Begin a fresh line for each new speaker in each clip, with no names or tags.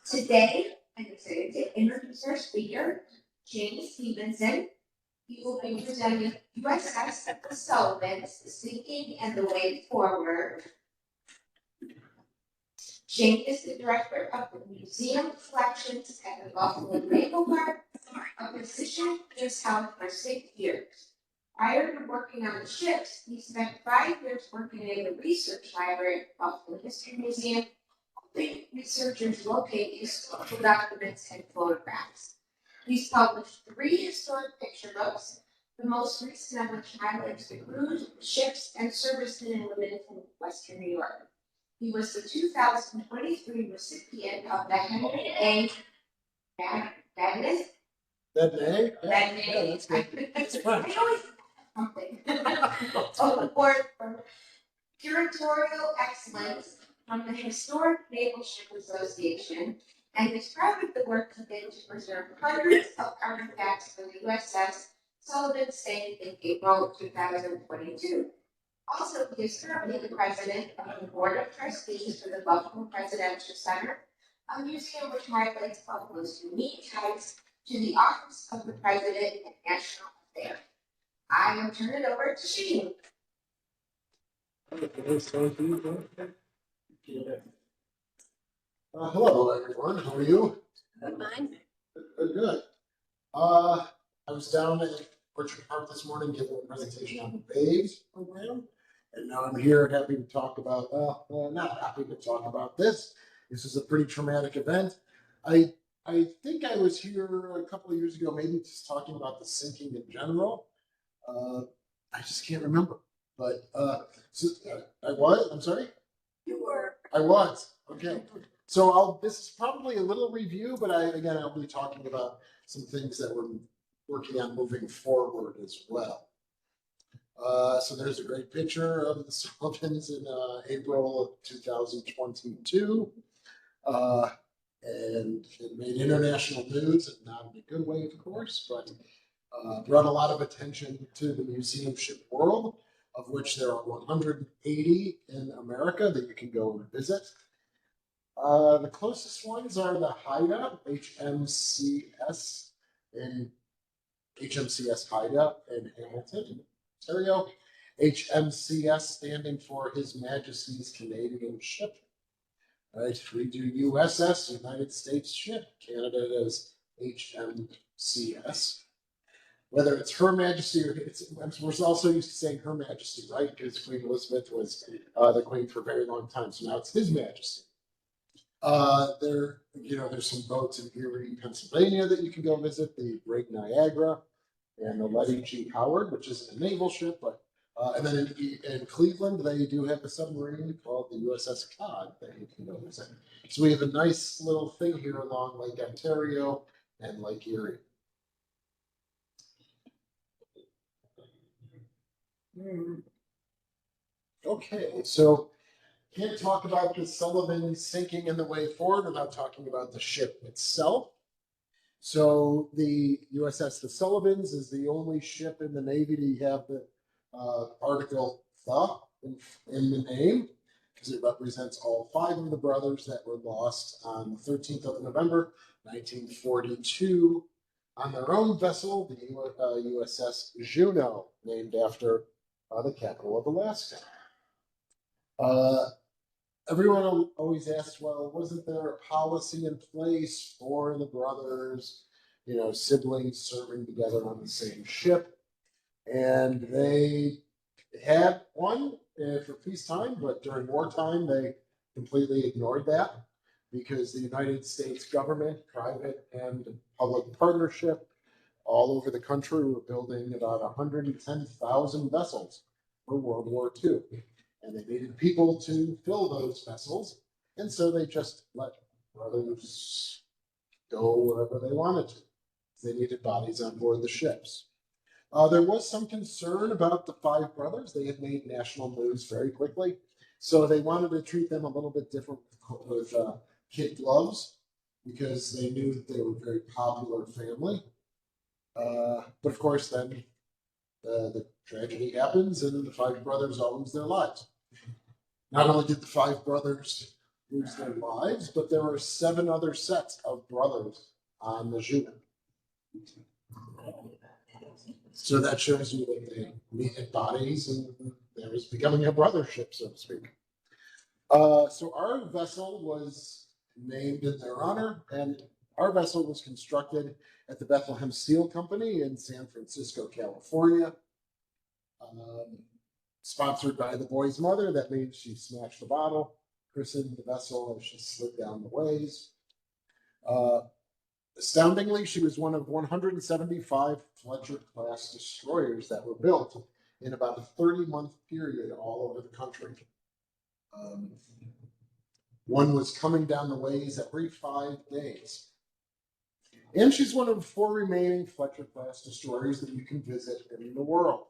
Today, I'm excited to introduce our speaker, James Stephenson. He will be presenting USS The Sullivans, the sinking and the way forward. James is the director of the Museum Collections at the Buffalo Naval Park, a position he has held for 6 years. Prior to working on the ships, he spent 5 years working in the research library at the Buffalo History Museum. Researchers locate historical documents and photographs. He's published 3 historic picture books, the most recent of which highlights the crews, ships, and servicemen and women from Western New York. He was the 2023 recipient of the Henry A. Magnus.
That
That
name?
name.
That's good. It's fun.
I always something. Award for curatorial excellence from the Historic Naval Ship Association, and is proud of the work he did to preserve hundreds of artifacts from the USS Sullivan sank in April 2022. Also, he is currently the president of the Board of Trustees for the Buffalo Presidential Center, a museum which highlights Buffalo's unique ties to the Office of the President and National Affairs. I will turn it over to Shane.
Hello, everyone. How are you?
Fine.
Good. I was down at Orchard Park this morning giving a presentation on the BAVES program, and now I'm here happy to talk about, not happy to talk about this. This is a pretty traumatic event. I think I was here a couple of years ago, maybe just talking about the sinking in general. I just can't remember, but I was. I'm sorry.
You were.
I was. Okay. So this is probably a little review, but I'll be talking about some things that we're working on moving forward as well. So there's a great picture of the Sullivans in April of 2022. And it made international news, and not in a good way, of course, but brought a lot of attention to the museum ship world, of which there are 180 in America that you can go and visit. The closest ones are the HIDA, HMCS HIDA in Hamilton, Ontario. HMCS standing for His Majesty's Canadian Ship. Right, we do USS, United States Ship. Canada is HMCS. Whether it's Her Majesty or we're also used to saying Her Majesty, right? Because Queen Elizabeth was the Queen for a very long time, so now it's His Majesty. There's some boats in Erie, Pennsylvania that you can go visit, the Great Niagara and the Letty G. Howard, which is a naval ship, but and then in Cleveland, they do have a submarine called the USS Cod that you can go visit. So we have a nice little thing here along Lake Ontario and Lake Erie. Okay, so can't talk about the Sullivan sinking in the way forward without talking about the ship itself. So the USS The Sullivans is the only ship in the Navy to have the article "the" in the name, because it represents all 5 of the brothers that were lost on the 13th of November, 1942, on their own vessel, the USS Juneau, named after the capital of Alaska. Everyone always asks, well, wasn't there a policy in place for the brothers, siblings serving together on the same ship? And they had one for peacetime, but during wartime, they completely ignored that because the United States government, private and public partnership, all over the country were building about 110,000 vessels for World War II. And they needed people to fill those vessels. And so they just let brothers go wherever they wanted to. They needed bodies on board the ships. There was some concern about the 5 brothers. They had made national news very quickly. So they wanted to treat them a little bit different with kid gloves because they knew that they were a very popular family. But of course, then the tragedy happens and the 5 brothers all lose their lives. Not only did the 5 brothers lose their lives, but there were 7 other sets of brothers on the Juno. So that shows you that they needed bodies and there was becoming a brothership, so to speak. So our vessel was named in their honor, and our vessel was constructed at the Bethlehem Steel Company in San Francisco, California. Sponsored by the boy's mother, that means she smashed the bottle, christened the vessel as she slid down the ways. Astoundingly, she was one of 175 Fletcher-class destroyers that were built in about a 30-month period all over the country. One was coming down the ways every 5 days. And she's one of 4 remaining Fletcher-class destroyers that you can visit in the world.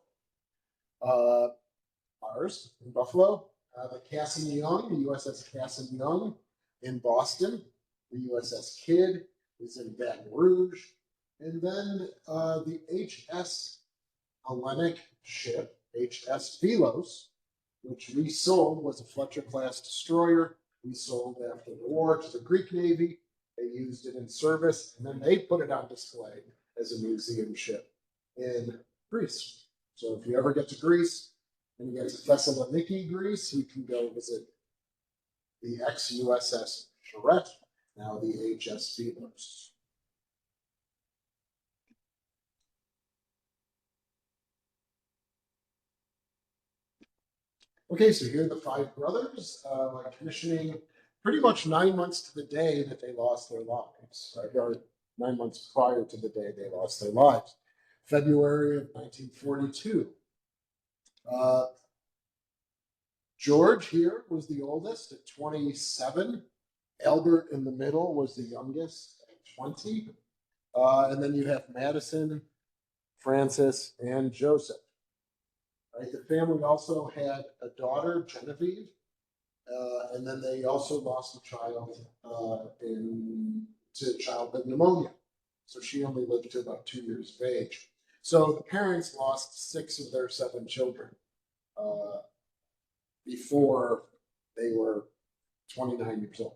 Ours in Buffalo, the Cass and Young, the USS Cass and Young in Boston, the USS Kidd is in Baton Rouge, and then the HS Hellenic ship, HS Velos, which we sold, was a Fletcher-class destroyer. We sold after the war to the Greek Navy. They used it in service, and then they put it on display as a museum ship in Greece. So if you ever get to Greece and you get to Thessaloniki, Greece, you can go visit the ex-USS Charette, now the HS Velos. Okay, so here are the 5 brothers, commissioning pretty much 9 months to the day that they lost their lives, or 9 months prior to the day they lost their lives, February of 1942. George here was the oldest at 27. Albert in the middle was the youngest at 20. And then you have Madison, Francis, and Joseph. Right? The family also had a daughter, Genevieve, and then they also lost a child to childhood pneumonia. So she only lived to about 2 years of age. So the parents lost 6 of their 7 children before they were 29 years old.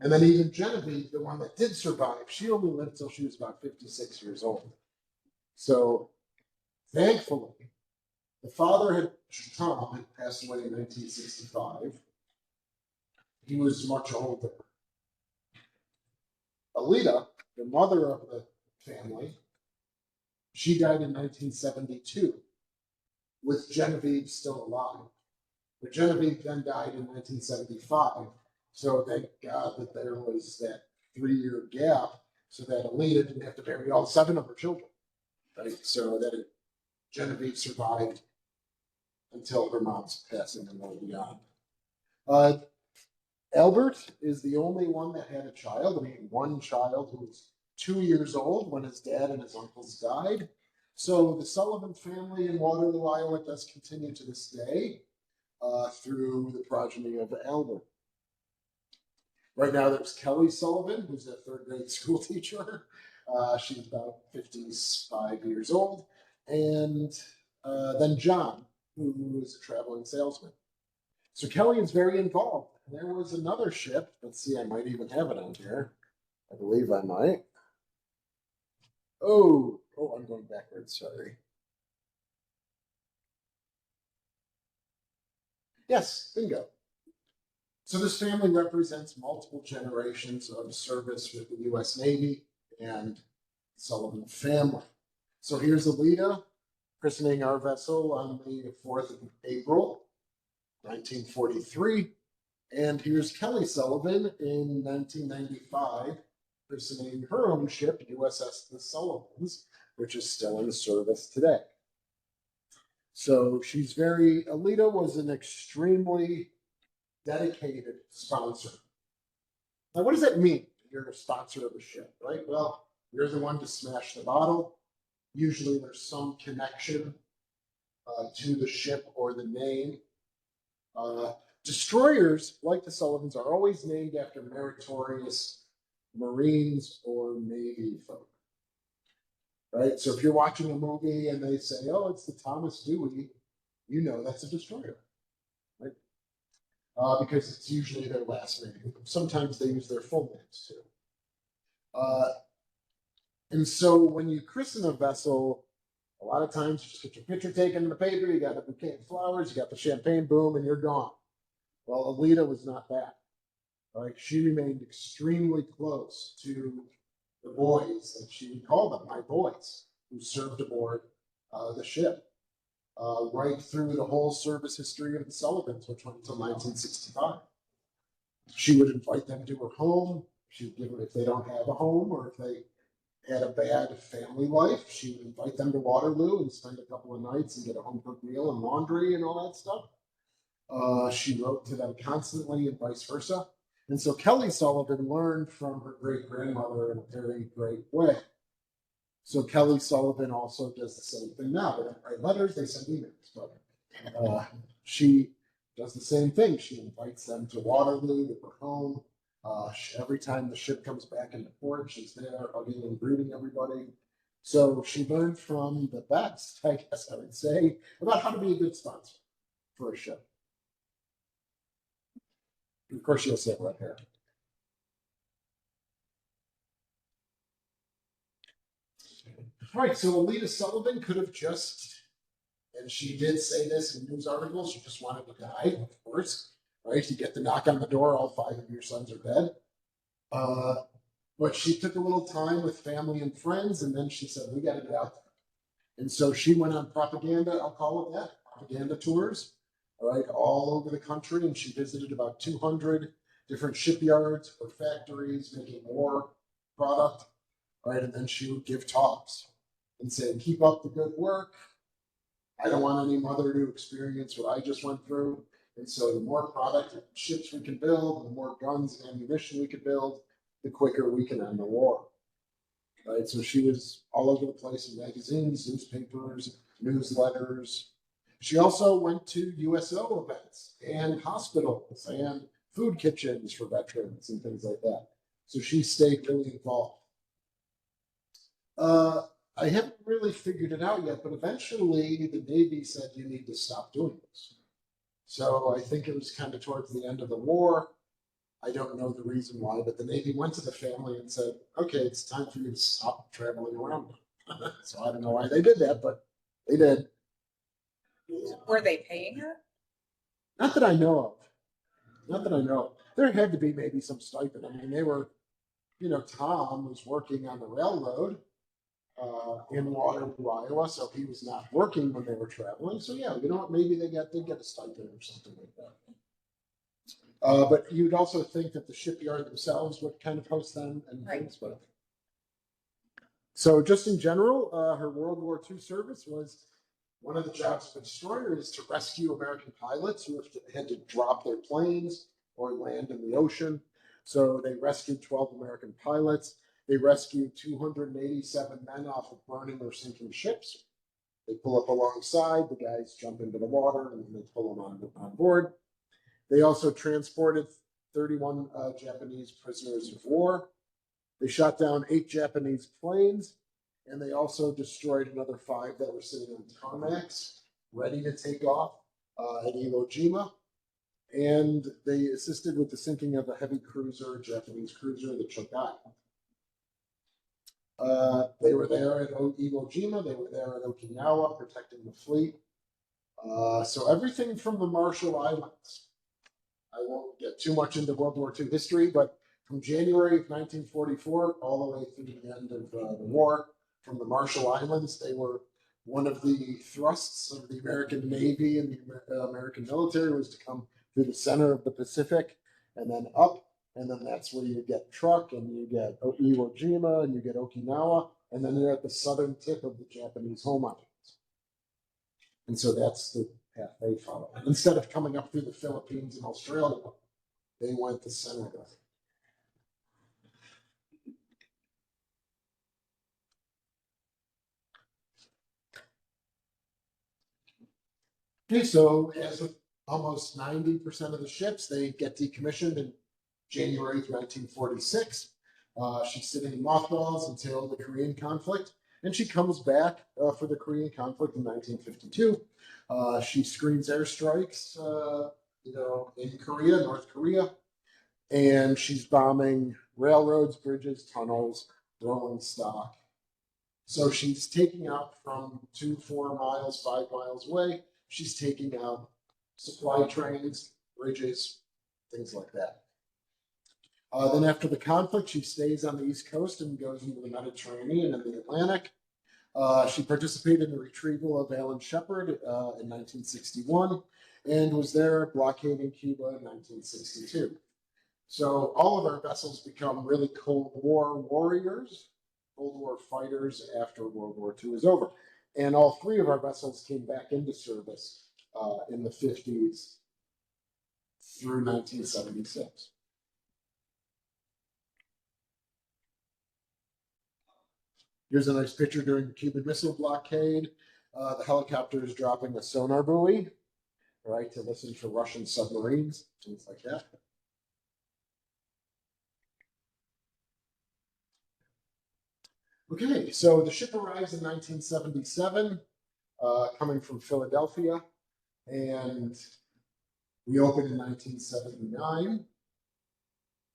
And then even Genevieve, the one that did survive, she only lived till she was about 56 years old. So thankfully, the father Tom had passed away in 1965. He was much older. Alita, the mother of the family, she died in 1972, with Genevieve still alive. But Genevieve then died in 1975. So thank God that there was that 3-year gap so that Alita didn't have to bury all 7 of her children. Right? So that Genevieve survived until her mom's passing and then beyond. Albert is the only one that had a child. I mean, one child who was 2 years old when his dad and his uncles died. So the Sullivan family in Waterloo, Iowa does continue to this day through the progeny of Albert. Right now there's Kelly Sullivan, who's a 3rd grade school teacher. She's about 55 years old. And then John, who is a traveling salesman. So Kelly is very involved. There was another ship. Let's see, I might even have it on here. I believe I might. Oh, I'm going backwards, sorry. Yes, bingo. So this family represents multiple generations of service with the U.S. Navy and Sullivan family. So here's Alita christening our vessel on the 4th of April, 1943. And here's Kelly Sullivan in 1995, christening her own ship, USS The Sullivans, which is still in service today. So Alita was an extremely dedicated sponsor. Now, what does that mean? You're a sponsor of a ship, right? Well, you're the one to smash the bottle. Usually there's some connection to the ship or the name. Destroyers, like the Sullivans, are always named after meritorious Marines or Navy folk. Right? So if you're watching a movie and they say, oh, it's the Thomas Dewey, you know that's a destroyer. Right? because it's usually their last name. Sometimes they use their full names too. And so when you christen a vessel, a lot of times you just get your picture taken in the paper, you got a bouquet of flowers, you got the champagne, boom, and you're gone. Well, Alita was not that. Like, she remained extremely close to the boys, and she called them my boys, who served aboard the ship, right through the whole service history of the Sullivans, which went until 1965. She would invite them to her home. She would give them, if they don't have a home or if they had a bad family life, she would invite them to Waterloo and spend a couple of nights and get a home cooked meal and laundry and all that stuff. She wrote to them constantly and vice versa. And so Kelly Sullivan learned from her great grandmother in a very great way. So Kelly Sullivan also does the same thing now. They don't write letters, they send emails. But she does the same thing. She invites them to Waterloo, to her home. Every time the ship comes back into port, she's there hugging and greeting everybody. So she learned from the best, I guess I would say, about how to be a good sponsor for a ship. Of course, she has that red hair. All right, so Alita Sullivan could have just, and she did say this in news articles, she just wanted to die, of course, right? You get the knock on the door, all 5 of your sons are dead. But she took a little time with family and friends, and then she said, we got to get out there. And so she went on propaganda, I'll call it that, propaganda tours, all right, all over the country, and she visited about 200 different shipyards or factories making war product, right? And then she would give talks and say, keep up the good work. I don't want any mother to experience what I just went through. And so the more product and ships we can build, the more guns and ammunition we can build, the quicker we can end the war. Right? So she was all over the place in magazines, newspapers, newsletters. She also went to USO events and hospitals and food kitchens for veterans and things like that. So she stayed really involved. I haven't really figured it out yet, but eventually the Navy said you need to stop doing this. So I think it was kind of towards the end of the war. I don't know the reason why, but the Navy went to the family and said, okay, it's time for you to stop traveling around. So I don't know why they did that, but they did.
Were they paying her?
Not that I know of. Not that I know of. There had to be maybe some stipend. I mean, they were, Tom was working on the railroad in Waterloo, Iowa, so he was not working when they were traveling. So yeah, maybe they get a stipend or something like that. But you'd also think that the shipyard themselves would kind of host them and things. But so just in general, her World War II service was one of the jobs of a destroyer is to rescue American pilots who had to drop their planes or land in the ocean. So they rescued 12 American pilots. They rescued 287 men off of burning or sinking ships. They pull up alongside, the guys jump into the water, and they pull them on board. They also transported 31 Japanese prisoners of war. They shot down 8 Japanese planes, and they also destroyed another 5 that were sitting on tarmacs, ready to take off at Iwo Jima. And they assisted with the sinking of a heavy cruiser, a Japanese cruiser, the Chokai. They were there at Iwo Jima. They were there at Okinawa, protecting the fleet. So everything from the Marshall Islands. I won't get too much into World War II history, but from January of 1944 all the way through the end of the war, from the Marshall Islands, they were one of the thrusts of the American Navy and the American military was to come through the center of the Pacific and then up. And then that's where you get Truk and you get Iwo Jima and you get Okinawa. And then you're at the southern tip of the Japanese home islands. And so that's the path they followed. Instead of coming up through the Philippines and Australia, they went the center of it. Okay, so as with almost 90% of the ships, they get decommissioned in January of 1946. She's sitting in mothballs until the Korean conflict, and she comes back for the Korean conflict in 1952. She screens airstrikes in Korea, North Korea, and she's bombing railroads, bridges, tunnels, rolling stock. So she's taking out from 2, 4 miles, 5 miles away. She's taking out supply trains, bridges, things like that. Then after the conflict, she stays on the East Coast and goes into the Mediterranean and the Atlantic. She participated in the retrieval of Alan Shepard in 1961 and was there blockading Cuba in 1962. So all of our vessels become really Cold War warriors, Cold War fighters after World War II is over. And all 3 of our vessels came back into service in the 50s through 1976. Here's a nice picture during the Cuban Missile Blockade. The helicopter is dropping a sonar buoy, right, to listen for Russian submarines, things like that. Okay, so the ship arrives in 1977, coming from Philadelphia, and we open in 1979.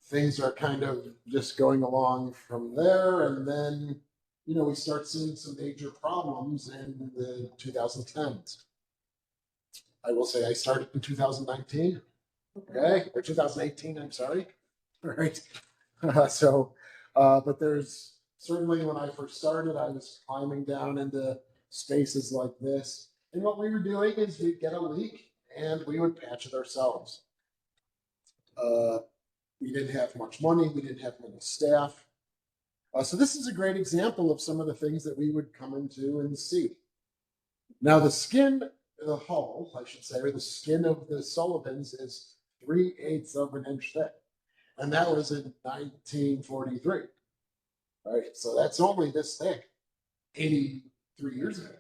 Things are kind of just going along from there, and then, we start seeing some major problems in the 2010s. I will say I started in 2019, okay, or 2018, I'm sorry. All right. But there's certainly when I first started, I was climbing down into spaces like this. And what we were doing is we'd get a leak and we would patch it ourselves. We didn't have much money, we didn't have many staff. So this is a great example of some of the things that we would come into and see. Now the hull, I should say, or the skin of the Sullivans is 3/8 of an inch thick. And that was in 1943. Right, so that's only this thick 83 years ago.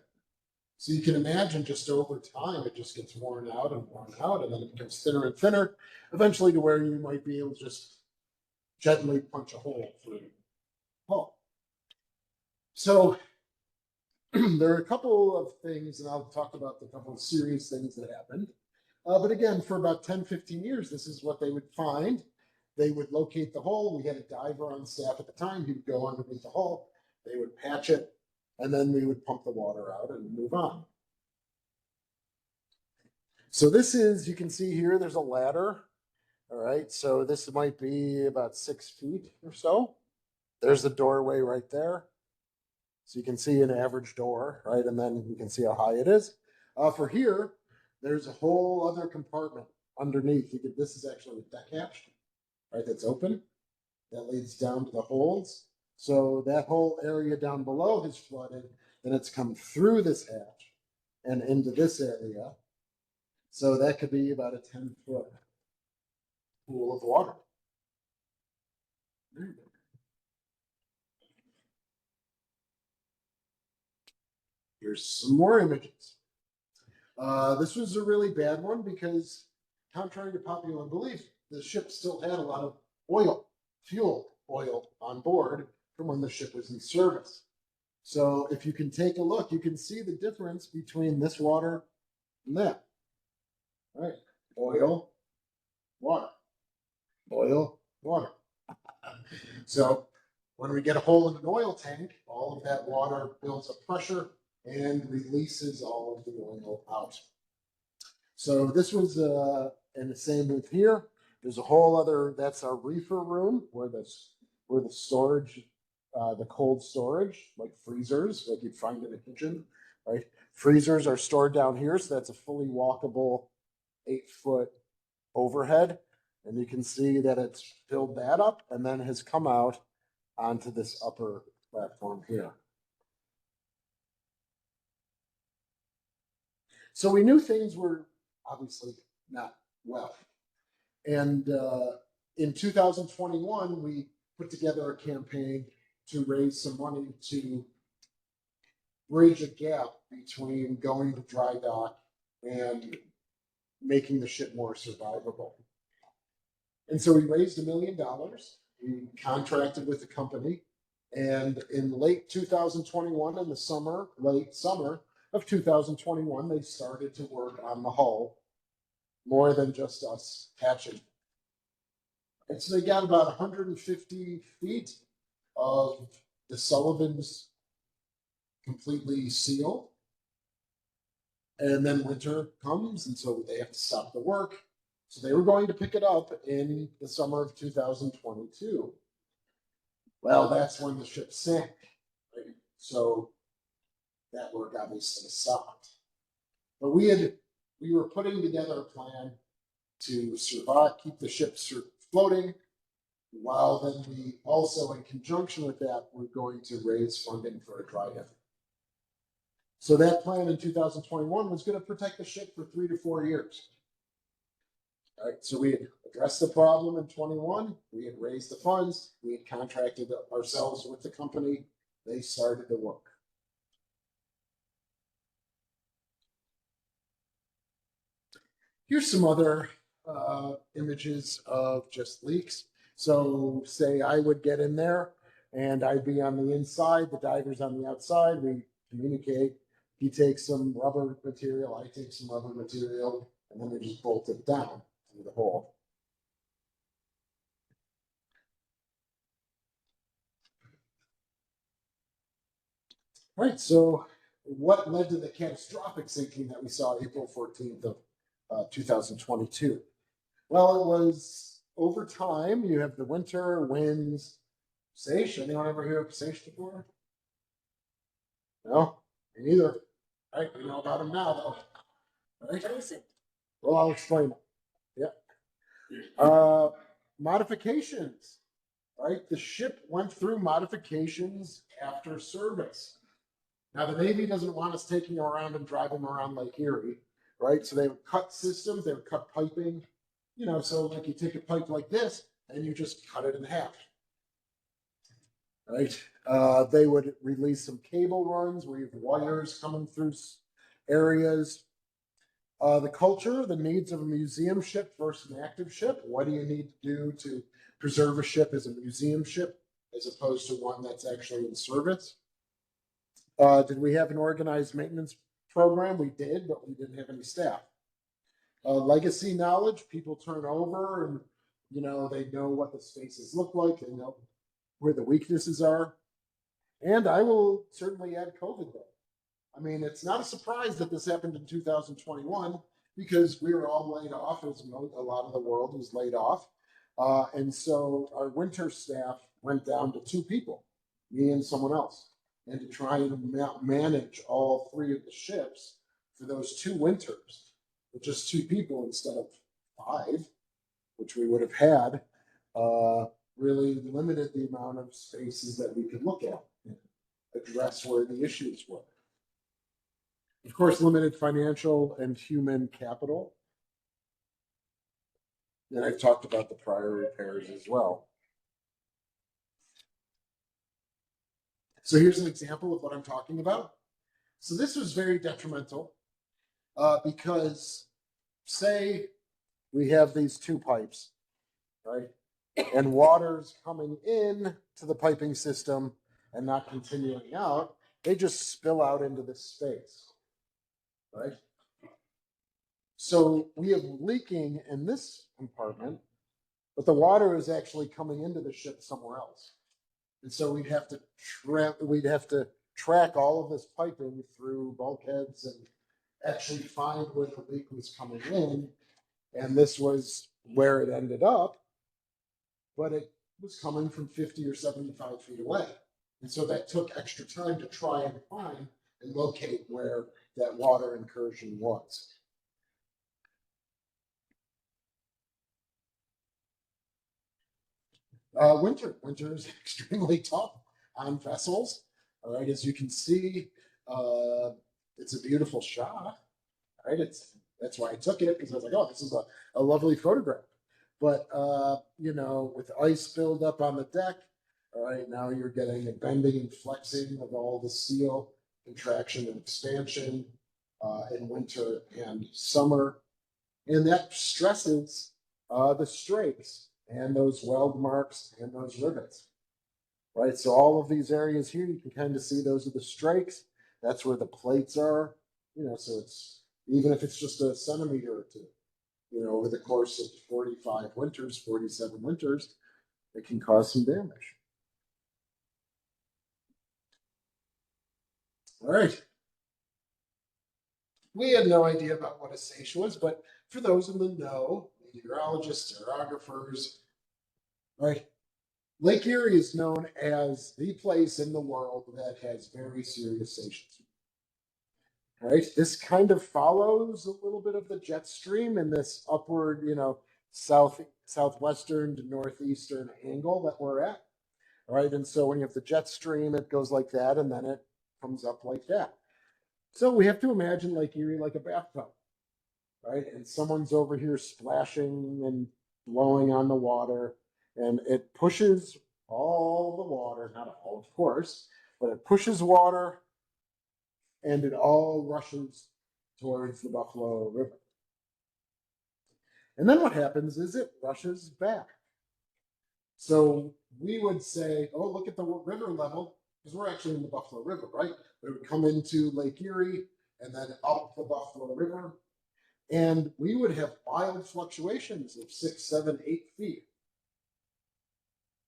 So you can imagine just over time, it just gets worn out, and then it becomes thinner and thinner, eventually to where you might be able to just gently punch a hole through the hull. So there are a couple of things, and I'll talk about the couple of serious things that happened. But again, for about 10, 15 years, this is what they would find. They would locate the hole. We had a diver on staff at the time. He would go underneath the hole. They would patch it, and then we would pump the water out and move on. So this is, you can see here, there's a ladder. All right, so this might be about 6 feet or so. There's the doorway right there. So you can see an average door, right? And then you can see how high it is. For here, there's a whole other compartment underneath. This is actually a deck hatch, right? That's open. That leads down to the holds. So that whole area down below has flooded. Then it's come through this hatch and into this area. So that could be about a 10-foot pool of water. Here's some more images. This was a really bad one because, contrary to popular belief, the ship still had a lot of fuel oil on board from when the ship was in service. So if you can take a look, you can see the difference between this water and that. All right, oil, water, oil, water. So when we get a hole in an oil tank, all of that water builds up pressure and releases all of the oil out. So this was, and the same with here. There's a whole other, that's our reefer room where the storage, the cold storage, like freezers, like you'd find in a kitchen, right? Freezers are stored down here, so that's a fully walkable 8-foot overhead. And you can see that it's filled that up and then has come out onto this upper platform here. So we knew things were obviously not well. And in 2021, we put together a campaign to raise some money to bridge a gap between going to dry dock and making the ship more survivable. And so we raised $1 million. We contracted with the company. And in late 2021, in the late summer of 2021, they started to work on the hull more than just us patching. And so they got about 150 feet of the Sullivans completely sealed. And then winter comes, and so they have to stop the work. So they were going to pick it up in the summer of 2022. Well, that's when the ship sank, right? So that work obviously stopped. But we were putting together a plan to survive, keep the ship floating, while then we also, in conjunction with that, we're going to raise funding for a dry dock. So that plan in 2021 was going to protect the ship for 3 to 4 years. All right, so we had addressed the problem in 21. We had raised the funds. We had contracted ourselves with the company. They started the work. Here's some other images of just leaks. So say I would get in there and I'd be on the inside, the diver's on the outside. We communicate. He takes some rubber material, I take some rubber material, and then we just bolt it down through the hole. All right, so what led to the catastrophic sinking that we saw April 14th of 2022? Well, it was over time. You have the winter winds. Sage, anyone ever hear of Sage before? No, me neither. All right, we know about him now, though. All right.
What is it?
Well, I'll explain it. Yeah. Modifications. Right, the ship went through modifications after service. Now, the Navy doesn't want us taking them around and driving around Lake Erie, right? So they would cut systems, they would cut piping, you know, so like you take a pipe like this and you just cut it in half, right? They would release some cable runs where you have wires coming through areas. The culture, the needs of a museum ship versus an active ship. What do you need to do to preserve a ship as a museum ship as opposed to one that's actually in service? Did we have an organized maintenance program? We did, but we didn't have any staff. Legacy knowledge, people turn over and, you know, they know what the spaces look like, they know where the weaknesses are. And I will certainly add COVID though. I mean, it's not a surprise that this happened in 2021 because we were all laid off, as a lot of the world was laid off. And so our winter staff went down to 2 people, me and someone else. And to try and manage all 3 of the ships for those 2 winters with just 2 people instead of 5, which we would have had, really limited the amount of spaces that we could look at and address where the issues were. Of course, limited financial and human capital. And I've talked about the prior repairs as well. So here's an example of what I'm talking about. So this was very detrimental because say we have these 2 pipes, right? And water's coming in to the piping system and not continuing out. They just spill out into this space. Right? So we have leaking in this compartment, but the water is actually coming into the ship somewhere else. And so we'd have to track all of this piping through bulkheads and actually find where the leak was coming in. And this was where it ended up, but it was coming from 50 or 75 feet away. And so that took extra time to try and find and locate where that water incursion was. Winter is extremely tough on vessels. All right, as you can see, it's a beautiful shot. Right, that's why I took it because I was like, oh, this is a lovely photograph. But you know, with ice build up on the deck, all right, now you're getting a bending and flexing of all the steel, contraction and expansion in winter and summer, and that stresses the strakes and those weld marks and those rivets. Right, so all of these areas here, you can kind of see those are the strakes. That's where the plates are. You know, so it's even if it's just a centimeter or 2, over the course of 45 winters, 47 winters, it can cause some damage. All right. We had no idea about what a seiche was, but for those in the know, meteorologists, aerographers, right? Lake Erie is known as the place in the world that has very serious seiches. Right? This kind of follows a little bit of the jet stream in this upward, southwestern to northeastern angle that we're at. Right? And so when you have the jet stream, it goes like that, and then it comes up like that. So we have to imagine Lake Erie like a bathtub, right? And someone's over here splashing and blowing on the water, and it pushes all the water, not all, of course, but it pushes water and it all rushes towards the Buffalo River. And then what happens is it rushes back. So we would say, oh, look at the river level, because we're actually in the Buffalo River, right? But it would come into Lake Erie and then up the Buffalo River. And we would have wild fluctuations of 6, 7, 8 feet.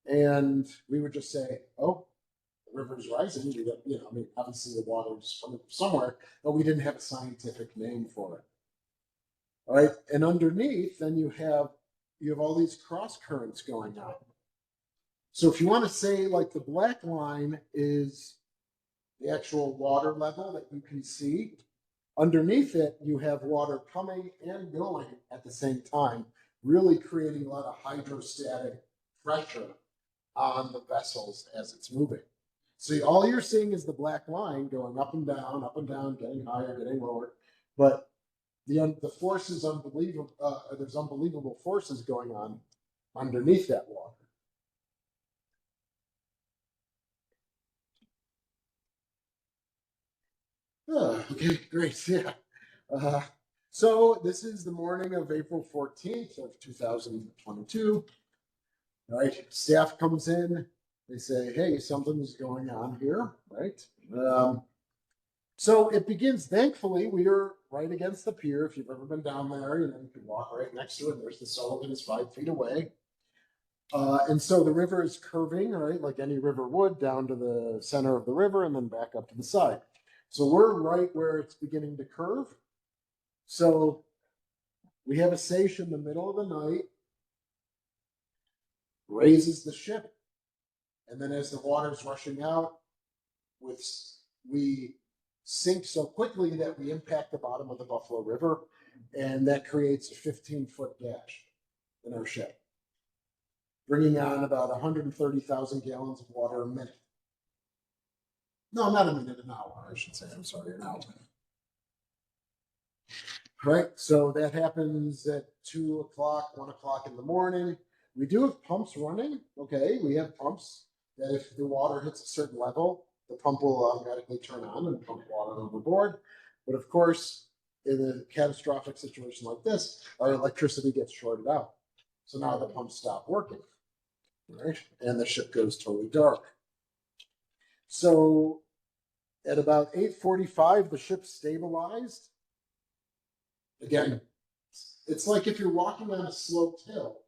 And we would just say, oh, the river's rising. Obviously the water's coming from somewhere, but we didn't have a scientific name for it. All right. And underneath, then you have all these cross currents going on. So if you want to say like the black line is the actual water level that you can see, underneath it, you have water coming and going at the same time, really creating a lot of hydrostatic pressure on the vessels as it's moving. So all you're seeing is the black line going up and down, getting higher, getting lower. But the force is unbelievable. There's unbelievable forces going on underneath that water. Oh, okay, great. Yeah. So this is the morning of April 14th of 2022. All right, staff comes in. They say, hey, something's going on here, right? So it begins, thankfully, we are right against the pier. If you've ever been down there, you can walk right next to it. There's the Sullivans 5 feet away. And so the river is curving, right, like any river would, down to the center of the river and then back up to the side. So we're right where it's beginning to curve. So we have a seiche in the middle of the night, raises the ship. And then as the water's rushing out, we sink so quickly that we impact the bottom of the Buffalo River, and that creates a 15-foot gash in our ship, bringing on about 130,000 gallons of water a minute. No, not a minute, an hour, I should say. I'm sorry, an hour. Right, so that happens at 2 o'clock, 1 o'clock in the morning. We do have pumps running. Okay, we have pumps that if the water hits a certain level, the pump will automatically turn on and pump water overboard. But of course, in a catastrophic situation like this, our electricity gets shorted out. So now the pumps stop working, right? And the ship goes totally dark. So at about 8:45, the ship stabilized. Again, it's like if you're walking on a sloped hill,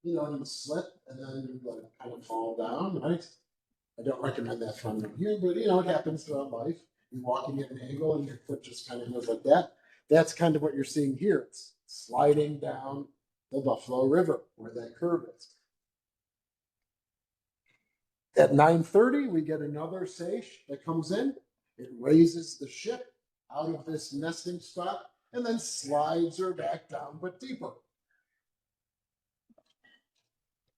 and you slip and then you kind of fall down, right? I don't recommend that from you, but it happens throughout life. You're walking at an angle and your foot just kind of goes like that. That's kind of what you're seeing here. It's sliding down the Buffalo River where that curve is. At 9:30, we get another seiche that comes in. It raises the ship out of this nesting spot and then slides her back down, but deeper.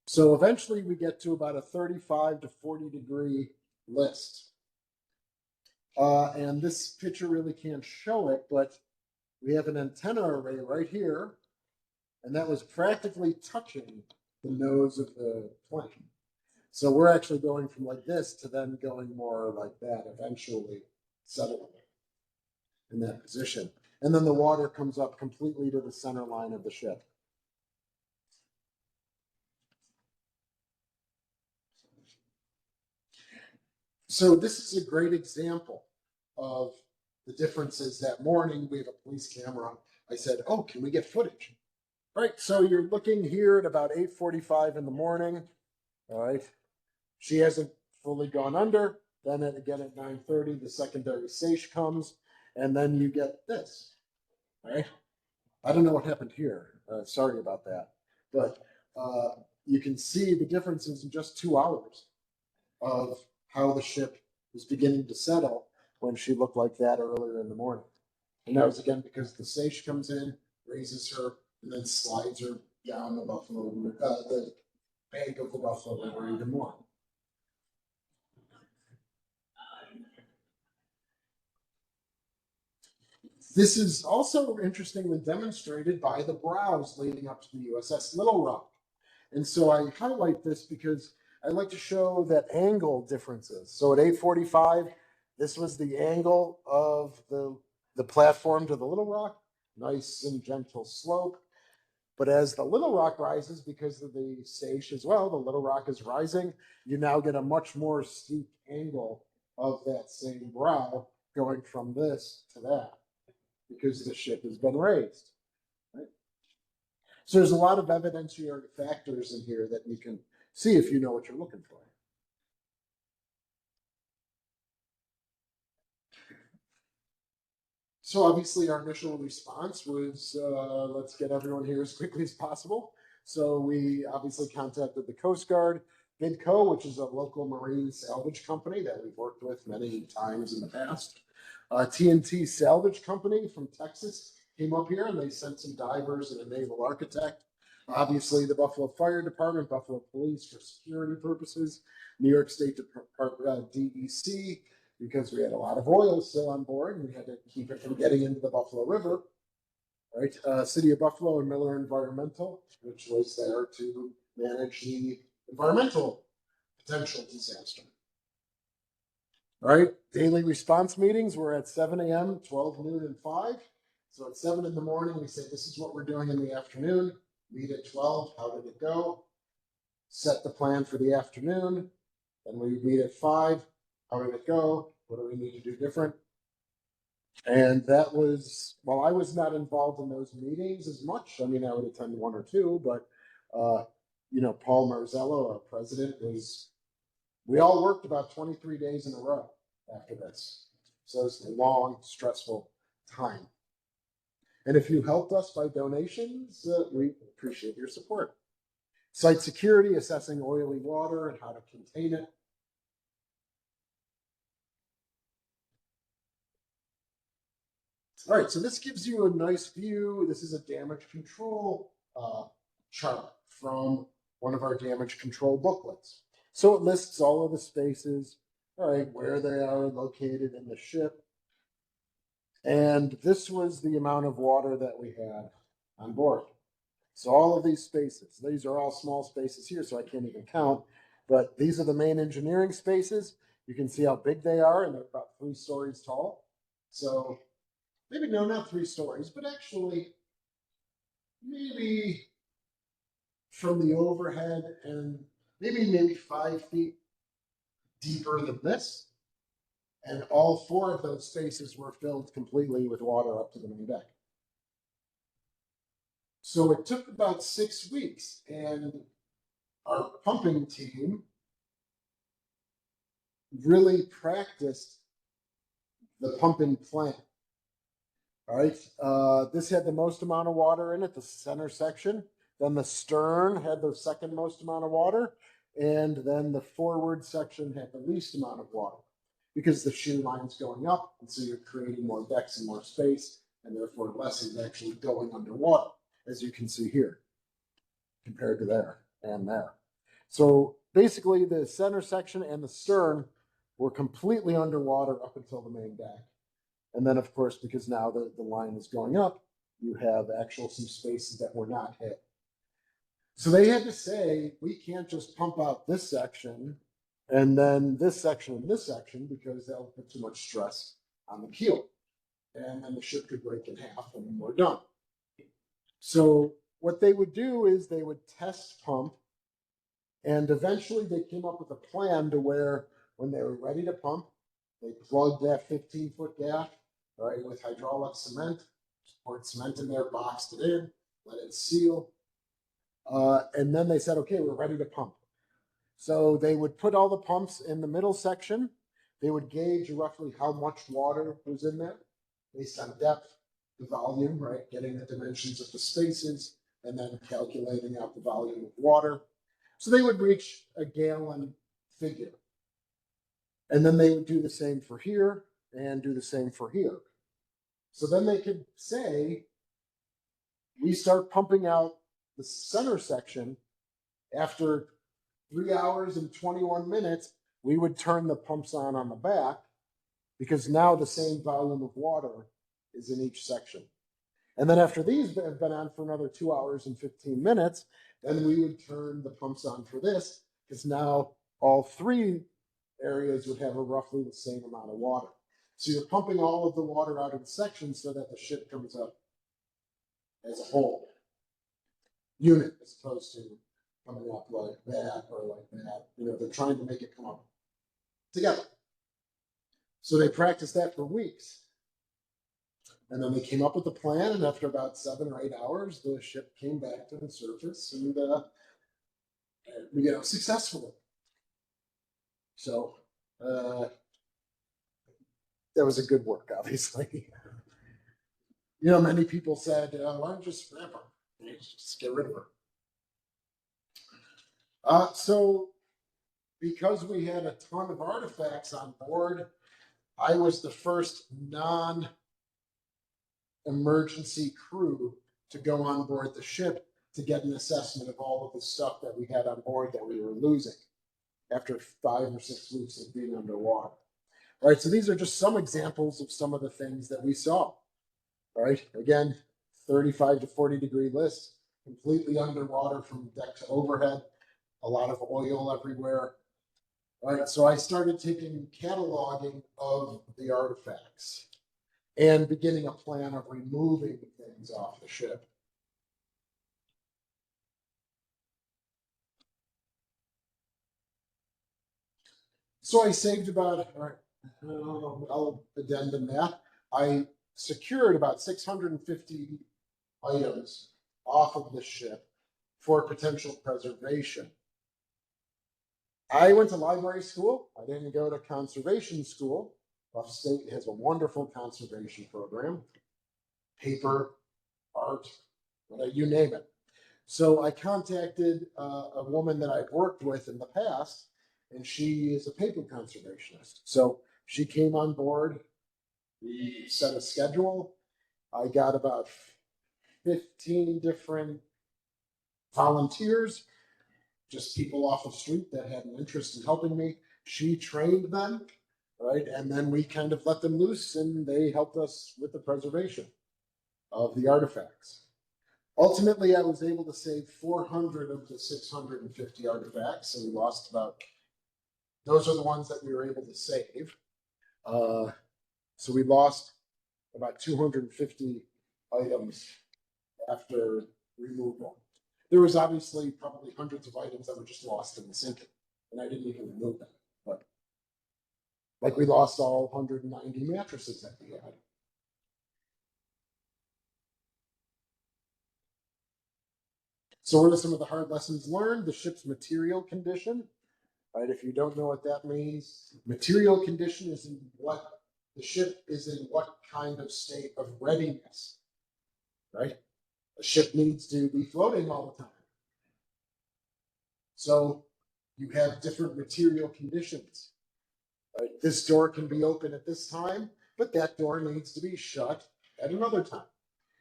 So eventually we get to about a 35 to 40 degree list. And this picture really can't show it, but we have an antenna array right here, and that was practically touching the nose of the plane. So we're actually going from like this to then going more like that, eventually settling in that position. And then the water comes up completely to the center line of the ship. So this is a great example of the differences. That morning, we have a police camera. I said, oh, can we get footage? Right, so you're looking here at about 8:45 in the morning. All right, she hasn't fully gone under. Then again at 9:30, the secondary sage comes, and then you get this. All right, I don't know what happened here. Sorry about that, but you can see the differences in just 2 hours of how the ship was beginning to settle when she looked like that earlier in the morning. And that was again because the sage comes in, raises her, and then slides her down the bank of the Buffalo River even more. This is also interestingly demonstrated by the browse leading up to the USS Little Rock. And so I highlight this because I like to show that angle differences. So at 8:45, this was the angle of the platform to the Little Rock, nice and gentle slope. But as the Little Rock rises, because of the stage as well, the Little Rock is rising, you now get a much more steep angle of that same brow going from this to that because the ship has been raised. Right? So there's a lot of evidentiary factors in here that you can see if you know what you're looking for. So obviously our initial response was, let's get everyone here as quickly as possible. So we obviously contacted the Coast Guard, Bidco, which is a local marine salvage company that we've worked with many times in the past. TNT Salvage Company from Texas came up here and they sent some divers and a naval architect. Obviously the Buffalo Fire Department, Buffalo Police for security purposes, New York State Department, DEC, because we had a lot of oil still on board and we had to keep it from getting into the Buffalo River, right? City of Buffalo and Miller Environmental, which was there to manage the environmental potential disaster. All right, daily response meetings were at 7 a.m., 12 noon, and 5. So at 7 in the morning, we say, this is what we're doing in the afternoon. Meet at 12, how did it go? Set the plan for the afternoon. Then we meet at 5, how did it go? What do we need to do different? And that was, while I was not involved in those meetings as much, I mean, I would attend one or two, but, Paul Marzello, our president, we all worked about 23 days in a row after this. So it's a long, stressful time. And if you helped us by donations, we appreciate your support. Site security, assessing oily water and how to contain it. All right, so this gives you a nice view. This is a damage control chart from one of our damage control booklets. So it lists all of the spaces, all right, where they are located in the ship. And this was the amount of water that we had on board. So all of these spaces, these are all small spaces here, so I can't even count, but these are the main engineering spaces. You can see how big they are, and they're about 3 stories tall. So maybe, no, not 3 stories, but actually maybe from the overhead and maybe 5 feet deeper than this. And all 4 of those spaces were filled completely with water up to the main deck. So it took about 6 weeks, and our pumping team really practiced the pumping plan. All right, this had the most amount of water in it, the center section. Then the stern had the second most amount of water, and then the forward section had the least amount of water because the shear line's going up, and so you're creating more decks and more space, and therefore less is actually going underwater, as you can see here, compared to there and there. So basically the center section and the stern were completely underwater up until the main deck. And then of course, because now the line is going up, you have some spaces that were not hit. So they had to say, we can't just pump out this section and then this section and this section because that'll put too much stress on the keel. And then the ship could break in half and we're done. So what they would do is they would test pump, and eventually they came up with a plan to where when they were ready to pump, they plugged that 15-foot gap, right, with hydraulic cement, poured cement in there, boxed it in, let it seal. And then they said, okay, we're ready to pump. So they would put all the pumps in the middle section. They would gauge roughly how much water was in there based on depth, the volume, right? Getting the dimensions of the spaces and then calculating out the volume of water. So they would reach a gallon figure. And then they would do the same for here and do the same for here. So then they could say, we start pumping out the center section after 3 hours and 21 minutes, we would turn the pumps on the back because now the same volume of water is in each section. And then after these have been on for another 2 hours and 15 minutes, then we would turn the pumps on for this because now all three areas would have roughly the same amount of water. So you're pumping all of the water out of the section so that the ship comes up as a whole unit as opposed to coming up like that or like that. You know, they're trying to make it come up together. So they practiced that for weeks. And then they came up with a plan, and after about 7 or 8 hours, the ship came back to the surface and successfully. So that was a good work, obviously. You know, many people said, why don't you just scrap her? Just get rid of her. So because we had a ton of artifacts on board, I was the first non-emergency crew to go on board the ship to get an assessment of all of the stuff that we had on board that we were losing after 5 or 6 weeks of being underwater. All right, so these are just some examples of some of the things that we saw. All right, again, 35 to 40 degree list, completely underwater from deck to overhead, a lot of oil everywhere. All right, so I started taking cataloging of the artifacts and beginning a plan of removing things off the ship. So I saved about, I'll addendum that. I secured about 650 items off of the ship for potential preservation. I went to library school. I didn't go to conservation school. Upstate has a wonderful conservation program, paper, art, you name it. So I contacted a woman that I've worked with in the past, and she is a paper conservationist. So she came on board. We set a schedule. I got about 15 different volunteers, just people off the street that had an interest in helping me. She trained them, right? And then we kind of let them loose and they helped us with the preservation of the artifacts. Ultimately, I was able to save 400 of the 650 artifacts. So we lost about, those are the ones that we were able to save. So we lost about 250 items after removal. There was obviously probably hundreds of items that were just lost in the sinking, and I didn't even remove them. But like we lost all 190 mattresses that we had. So what are some of the hard lessons learned? The ship's material condition. Right, if you don't know what that means, material condition is in what the ship is in what kind of state of readiness. Right? A ship needs to be floating all the time. So you have different material conditions. Right? This door can be open at this time, but that door needs to be shut at another time.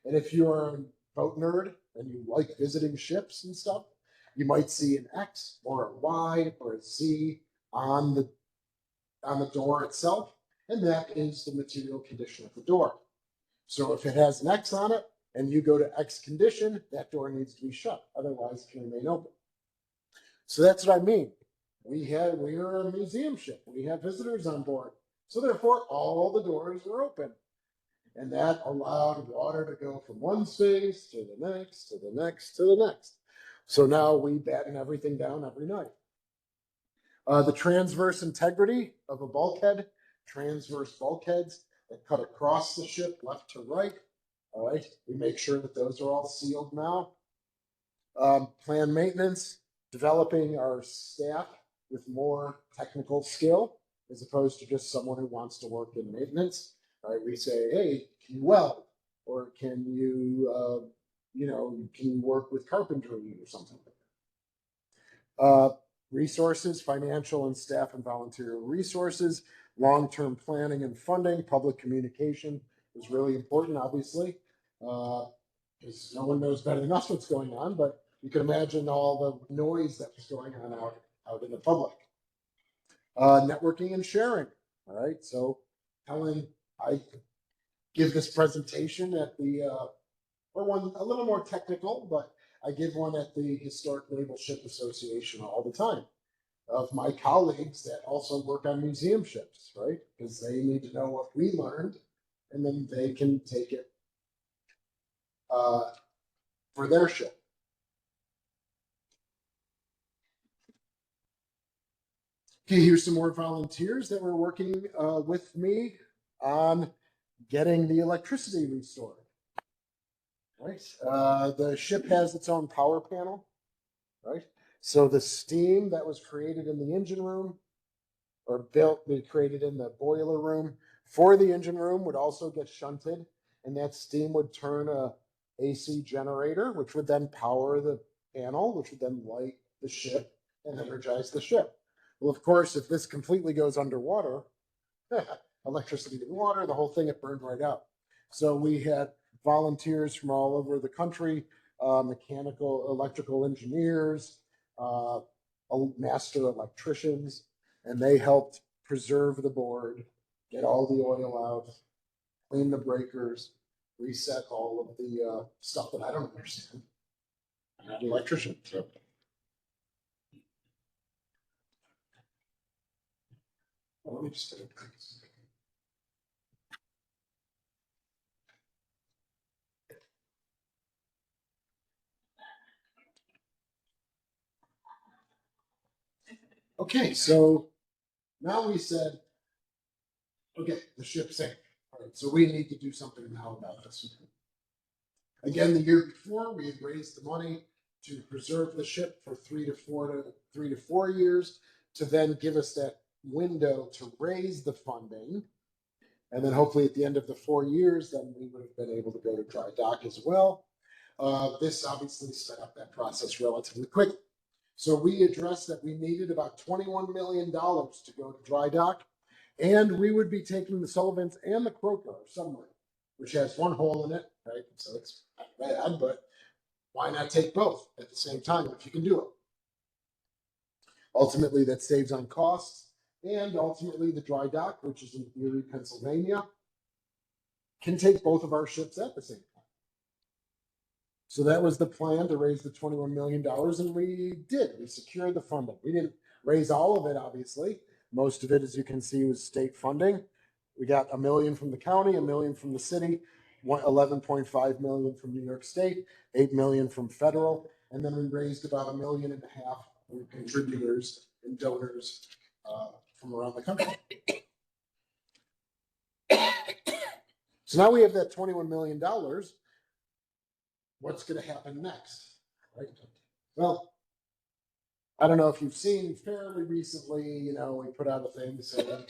And if you're a boat nerd and you like visiting ships and stuff, you might see an X or a Y or a Z on the door itself, and that is the material condition of the door. So if it has an X on it and you go to X condition, that door needs to be shut. Otherwise, it can remain open. So that's what I mean. We are a museum ship. We have visitors on board. So therefore, all the doors were open. And that allowed water to go from one space to the next, to the next, to the next. So now we batten everything down every night. The transverse integrity of a bulkhead, transverse bulkheads that cut across the ship left to right. All right, we make sure that those are all sealed now. Plan maintenance, developing our staff with more technical skill as opposed to just someone who wants to work in maintenance. All right, we say, hey, can you weld? Or can you, can you work with carpentry or something like that? Resources, financial and staff and volunteer resources, long-term planning and funding, public communication is really important, obviously, because no one knows better than us what's going on, but you can imagine all the noise that was going on out in the public. Networking and sharing. All right, so Helen, I give this presentation at the, or one a little more technical, but I give one at the Historic Naval Ship Association all the time of my colleagues that also work on museum ships, right? Because they need to know what we learned, and then they can take it for their ship. Okay, here's some more volunteers that were working with me on getting the electricity restored. Right, the ship has its own power panel, right? So the steam that was created in the engine room or created in the boiler room for the engine room would also get shunted, and that steam would turn a AC generator, which would then power the panel, which would then light the ship and energize the ship. Well, of course, if this completely goes underwater, electricity to water, the whole thing, it burned right out. So we had volunteers from all over the country, mechanical, electrical engineers, master electricians, and they helped preserve the board, get all the oil out, clean the breakers, reset all of the stuff that I don't understand. I'm not an electrician, so. Let me just okay, so now we said, okay, the ship sank. All right, so we need to do something now about this. Again, the year before, we had raised the money to preserve the ship for 3 to 4 years, to then give us that window to raise the funding. And then hopefully at the end of the 4 years, then we would have been able to go to dry dock as well. This obviously sped up that process relatively quickly. So we addressed that we needed about $21 million to go to dry dock, and we would be taking the Sullivans and the Croker submarine, which has one hole in it, right? So it's not bad, but why not take both at the same time if you can do it? Ultimately, that saves on costs, and ultimately the dry dock, which is in Erie, Pennsylvania, can take both of our ships at the same time. So that was the plan, to raise the $21 million, and we did. We secured the funding. We didn't raise all of it, obviously. Most of it, as you can see, was state funding. We got $1 million from the county, $1 million from the city, $11.5 million from New York State, $8 million from federal, and then we raised about $1.5 million from contributors and donors from around the country. So now we have that $21 million. What's going to happen next? Right? Well, I don't know if you've seen fairly recently, we put out a thing saying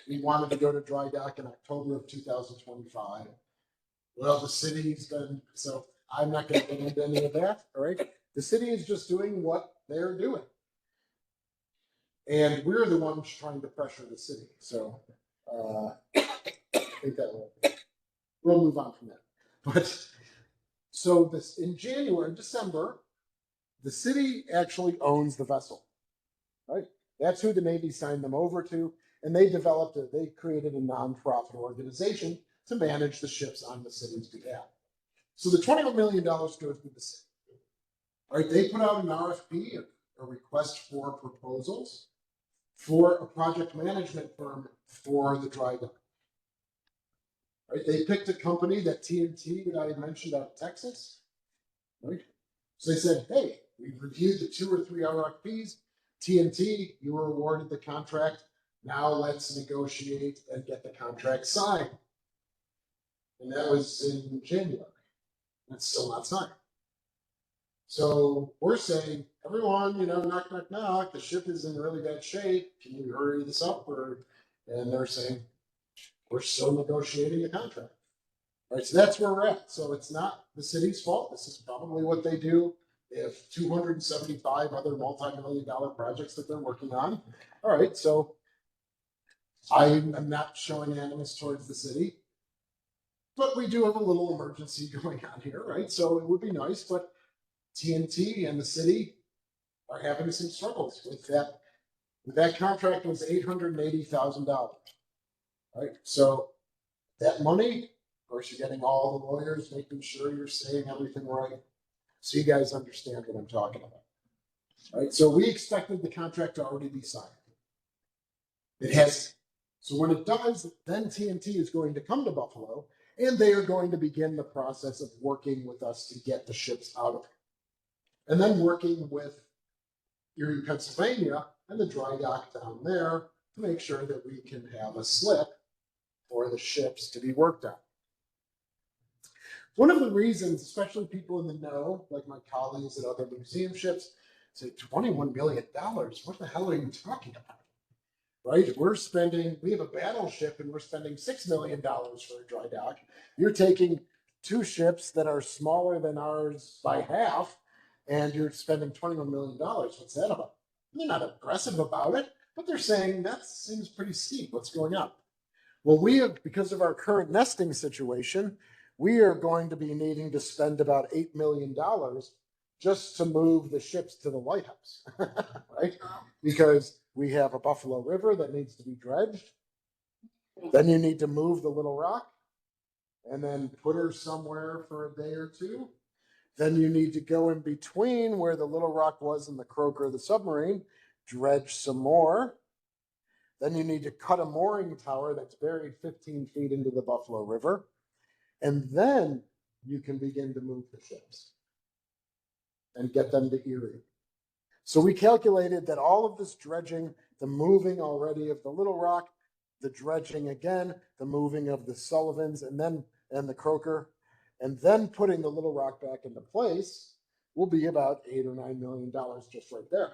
we wanted to go to dry dock in October of 2025. Well, the city's been, so I'm not going to get into any of that. All right. The city is just doing what they're doing. And we're the ones trying to pressure the city. So I think that we'll move on from that. But so this in December, the city actually owns the vessel, right? That's who the Navy signed them over to, and they created a nonprofit organization to manage the ships on the city's behalf. So the $21 million goes to the city. All right, they put out an RFP, a request for proposals, for a project management firm for the dry dock. Right, they picked a company, that TNT that I had mentioned out of Texas. Right, so they said, hey, we've reviewed the 2 or 3 RFPs. TNT, you were awarded the contract. Now let's negotiate and get the contract signed. And that was in January. It's still not signed. So we're saying, everyone, knock, knock, knock, the ship is in really bad shape. Can you hurry this up? And they're saying, we're still negotiating the contract. Right, so that's where we're at. So it's not the city's fault. This is probably what they do. They have 275 other multi-million-dollar projects that they're working on. All right, so I'm not showing animus towards the city, but we do have a little emergency going on here, right? So it would be nice, but TNT and the city are having some struggles with that. That contract was $880,000, right? So that money, of course, you're getting all the lawyers making sure you're saying everything right, so you guys understand what I'm talking about, right? So we expected the contract to already be signed. It has. So when it does, then TNT is going to come to Buffalo, and they are going to begin the process of working with us to get the ships out of it, and then working with Erie, Pennsylvania, and the dry dock down there to make sure that we can have a slip for the ships to be worked on. One of the reasons, especially people in the know, like my colleagues at other museum ships, say $21 million. What the hell are you talking about? Right? We have a battleship and we're spending $6 million for a dry dock. You're taking two ships that are smaller than ours by half, and you're spending $21 million. What's that about? They're not aggressive about it, but they're saying that seems pretty steep. What's going on? Well, because of our current nesting situation, we are going to be needing to spend about $8 million just to move the ships to the lighthouse, right? Because we have a Buffalo River that needs to be dredged. Then you need to move the Little Rock and then put her somewhere for a day or two. Then you need to go in between where the Little Rock was and the Croaker, the submarine, dredge some more. Then you need to cut a mooring tower that's buried 15 feet into the Buffalo River. And then you can begin to move the ships and get them to Erie. So we calculated that all of this dredging, the moving already of the Little Rock, the dredging again, the moving of the Sullivans and the Croaker, and then putting the Little Rock back into place will be about $8 or $9 million just right there.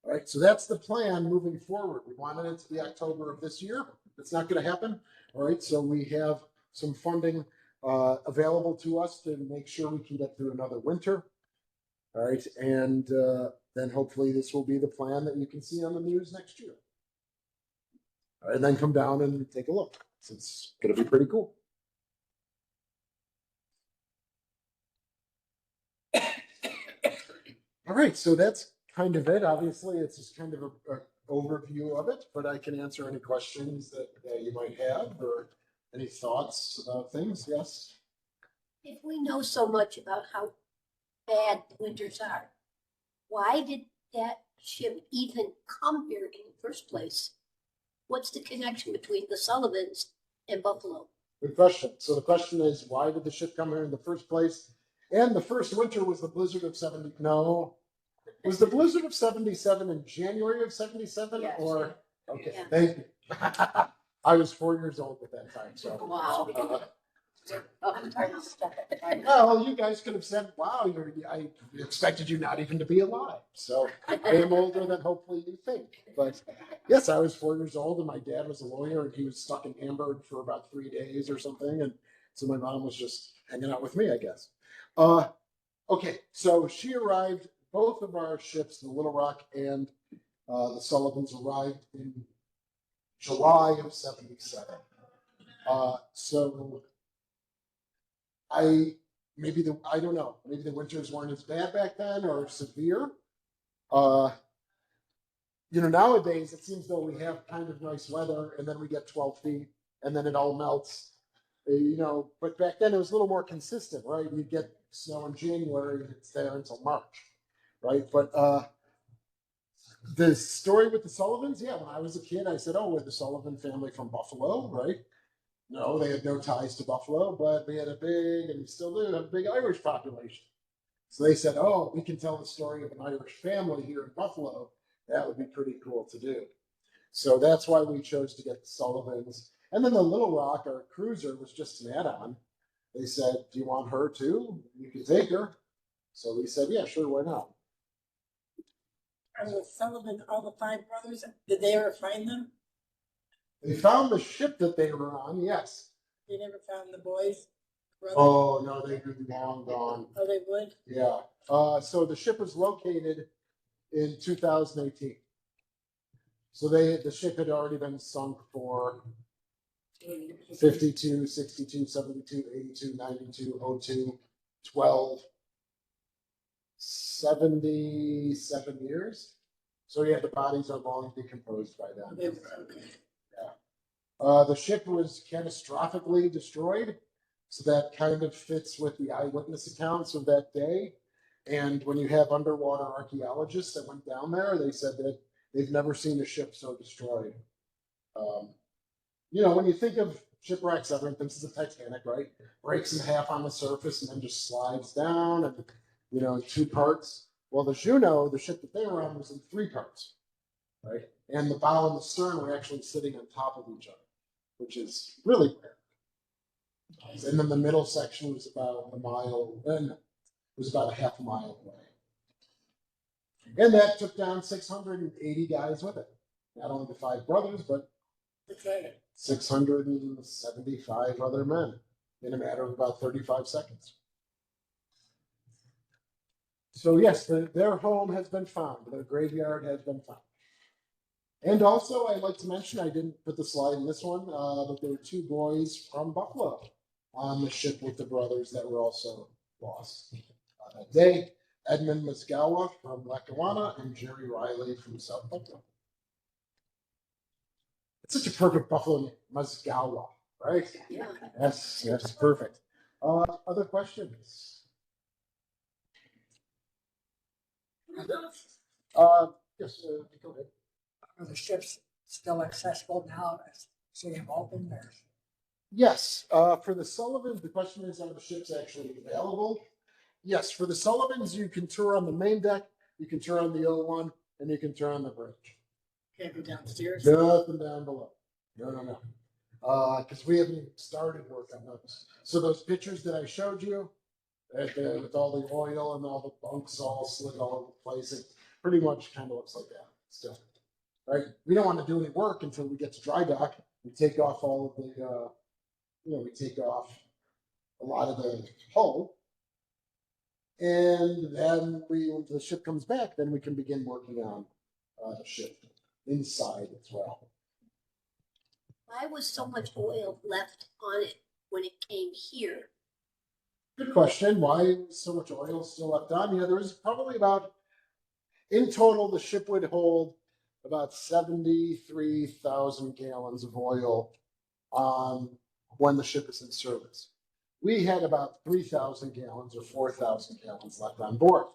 All right, so that's the plan moving forward. We wanted it to be October of this year. It's not going to happen. All right, so we have some funding available to us to make sure we can get through another winter. All right, and then hopefully this will be the plan that you can see on the news next year. All right, and then come down and take a look. It's going to be pretty cool. All right, so that's kind of it. Obviously, it's just kind of an overview of it, but I can answer any questions that you might have or any thoughts about things. Yes?
If we know so much about how bad the winters are, why did that ship even come here in the first place? What's the connection between the Sullivans and Buffalo?
Good question. So the question is, why did the ship come here in the first place? And the first winter was the blizzard of 70. No, was the blizzard of 77 in January of 77?
Yes.
Or okay,
Yeah.
thank you. I was 4 years old at that time. So
Wow.
well, you guys could have said, "Wow, I expected you not even to be alive." So I am older than hopefully you think. But yes, I was 4 years old, and my dad was a lawyer, and he was stuck in Hamburg for about 3 days or something, and so my mom was just hanging out with me, I guess. Okay, so she arrived. Both of our ships, the Little Rock and the Sullivans, arrived in July of 77. So I don't know. Maybe the winters weren't as bad back then or severe. Nowadays it seems though we have kind of nice weather and then we get 12 feet and then it all melts. But back then it was a little more consistent, right? You'd get snow in January and it's there until March, right? But the story with the Sullivans, yeah, when I was a kid, I said, oh, we're the Sullivan family from Buffalo, right? No, they had no ties to Buffalo, but we had and we still do have a big Irish population. So they said, oh, we can tell the story of an Irish family here in Buffalo. That would be pretty cool to do. So that's why we chose to get the Sullivans. And then the Little Rock, our cruiser, was just an add-on. They said, "Do you want her too? You can take her." So we said, "Yeah, sure, why not?"
Are the Sullivan, all the five brothers, did they ever find them?
They found the ship that they were on, yes.
They never found the boys? Brothers?
Oh no, they'd be long gone.
Oh, they would?
Yeah. So the ship was located in 2018. So the ship had already been sunk for 52, 62, 72, 82, 92, 02, 12, 77 years. So yeah, the bodies are long decomposed by then.
They were, okay.
The ship was catastrophically destroyed, so that kind of fits with the eyewitness accounts of that day. And when you have underwater archaeologists that went down there, they said that they've never seen a ship so destroyed. When you think of shipwrecks, everyone thinks it's a Titanic, right? Breaks in half on the surface and then just slides down, and in two parts. Well, the Juno, the ship that they were on, was in three parts, right? And the bow and the stern were actually sitting on top of each other, which is really rare. And then the middle section was about a mile, and it was about a half a mile away. And that took down 680 guys with it. Not only the five brothers, but 675 other men in a matter of about 35 seconds. So yes, their home has been found. Their graveyard has been found. And also, I'd like to mention, I didn't put the slide in this one, but there were two boys from Buffalo on the ship with the brothers that were also lost that day. Edmund Masgawa from Lackawanna and Jerry Riley from South Buffalo. It's such a perfect Buffalo name, Masgawa, right?
Yeah.
Yes, perfect. Other questions? Yes, go ahead.
Are the ships still accessible now? So you have opened there?
Yes, for the Sullivans, the question is, are the ships actually available? Yes, for the Sullivans, you can tour on the main deck, you can tour on the O1, and you can tour on the bridge.
Can't go downstairs?
Nothing down below. No. Because we haven't started work on those. So those pictures that I showed you, with all the oil and all the bunks all slid all over the place, it pretty much kind of looks like that still. Right? We don't want to do any work until we get to dry dock. We take off all of the, we take off a lot of the hull. And then when the ship comes back, then we can begin working on the ship inside as well.
Why was so much oil left on it when it came here?
Good question. Why is so much oil still left on? There was probably in total, the ship would hold about 73,000 gallons of oil when the ship is in service. We had about 3,000 gallons or 4,000 gallons left on board.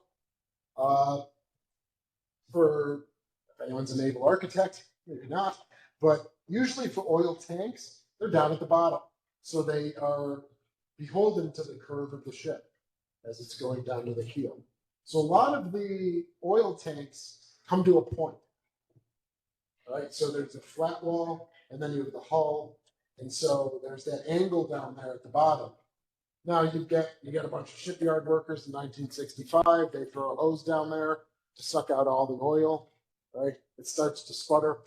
If anyone's a naval architect, maybe not, but usually for oil tanks, they're down at the bottom. So they are beholden to the curve of the ship as it's going down to the keel. So a lot of the oil tanks come to a point. Right? So there's a flat wall, and then you have the hull, and so there's that angle down there at the bottom. Now you get a bunch of shipyard workers in 1965. They throw a hose down there to suck out all the oil. Right? It starts to sputter.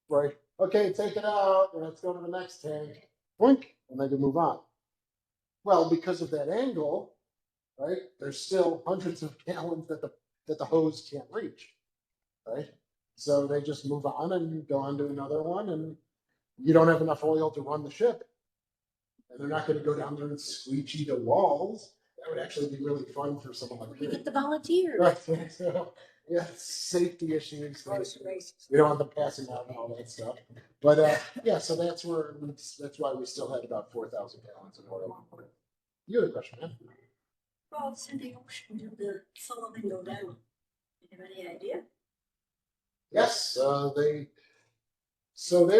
Right? Okay, take it out, and let's go to the next tank. Boink, and they can move on. Well, because of that angle, right? There's still hundreds of gallons that the hose can't reach. Right? So they just move on and go on to another one, and you don't have enough oil to run the ship. And they're not going to go down there and squeegee the walls. That would actually be really fun for someone like me.
Get the volunteers.
Right. So, yeah, safety issues. We don't want them passing out and all that stuff. But so that's why we still had about 4,000 gallons of oil on board. You had a question, man?
Well, it's in the ocean. Did the Sullivan go down? Do you have any idea?
Yes, they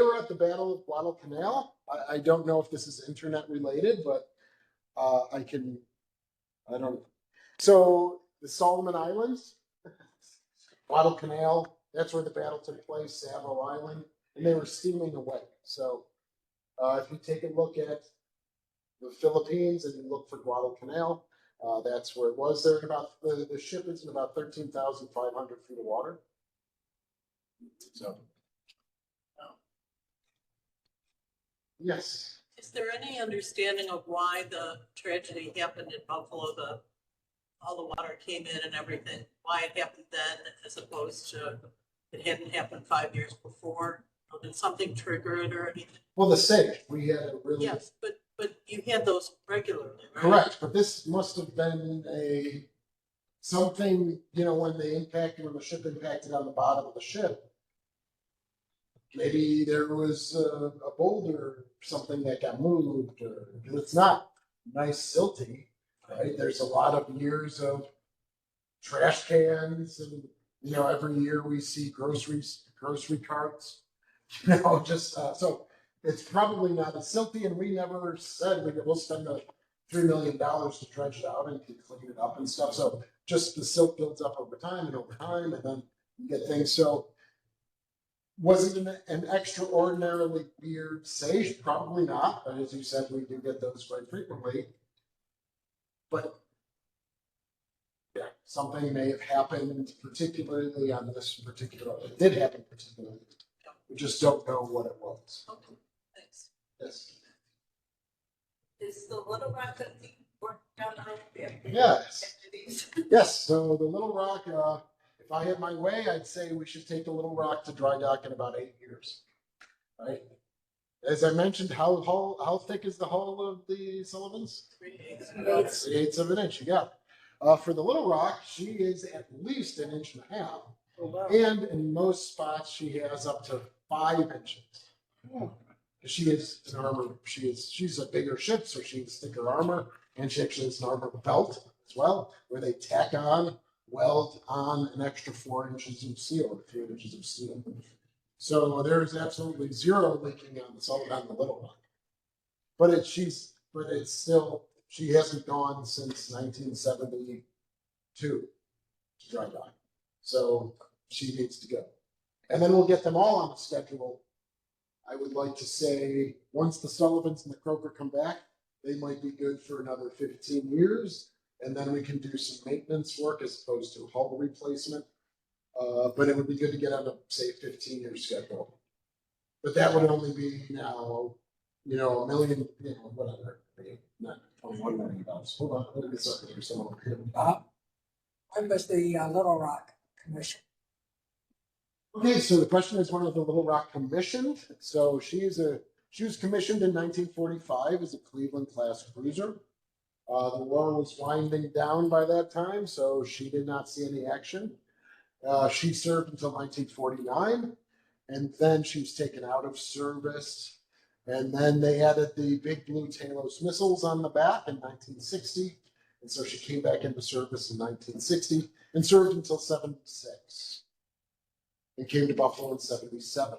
were at the Battle of Guadalcanal. I don't know if this is internet related, but I don't. So the Solomon Islands, Guadalcanal, that's where the battle took place, Savo Island, and they were steaming away. So If you take a look at the Philippines and you look for Guadalcanal, that's where it was. There about the ship is in about 13,500 feet of water. So, yes.
Is there any understanding of why the tragedy happened in Buffalo? All the water came in and everything, why it happened then as opposed to it hadn't happened 5 years before? Did something trigger it or anything?
Well, the sage, we had a really.
Yes, but you had those regularly, right?
Correct, but this must have been something, when the ship impacted on the bottom of the ship. Maybe there was a boulder, something that got moved, or it's not nice silty, right? There's a lot of years of trash cans, and every year we see grocery carts, just so it's probably not as silty. And we never said we'll spend the $3 million to dredge it out and to clean it up and stuff. So just the silt builds up over time, and then you get things. So was it an extraordinarily weird sage? Probably not. But as you said, we do get those quite frequently. But yeah, something may have happened, particularly on this particular. It did happen particularly. We just don't know what it was.
Okay, thanks.
Yes.
Is the Little Rock that we worked down on?
Yes. Yes. So the Little Rock, if I had my way, I'd say we should take the Little Rock to dry dock in about 8 years. Right. As I mentioned, how thick is the hull of the Sullivans?
3/8.
3/8 of an inch. You got it. For the Little Rock, she is at least 1.5 inches.
Oh, wow.
And in most spots, she has up to 5 inches. She is an armor. She's a bigger ship, so she has thicker armor, and she actually has an armor belt as well, where they weld on an extra 4 inches of steel or 3 inches of steel. So there's absolutely zero leaking on the Little Rock. But it's still, she hasn't gone since 1972 to dry dock. So she needs to go. And then we'll get them all on the schedule. I would like to say once the Sullivans and the Croaker come back, they might be good for another 15 years. And then we can do some maintenance work as opposed to hull replacement. But it would be good to get on a, say, 15-year schedule. But that would only be now, $1 million, whatever. Not $21 million. Hold on, let me get something here. Someone over here.
When was the Little Rock commission?
Okay, so the question is, when was the Little Rock commissioned? So she was commissioned in 1945 as a Cleveland class cruiser. The war was winding down by that time, so she did not see any action. She served until 1949, and then she was taken out of service. And then they added the big blue Talos missiles on the back in 1960. And so she came back into service in 1960 and served until 76. And came to Buffalo in 77.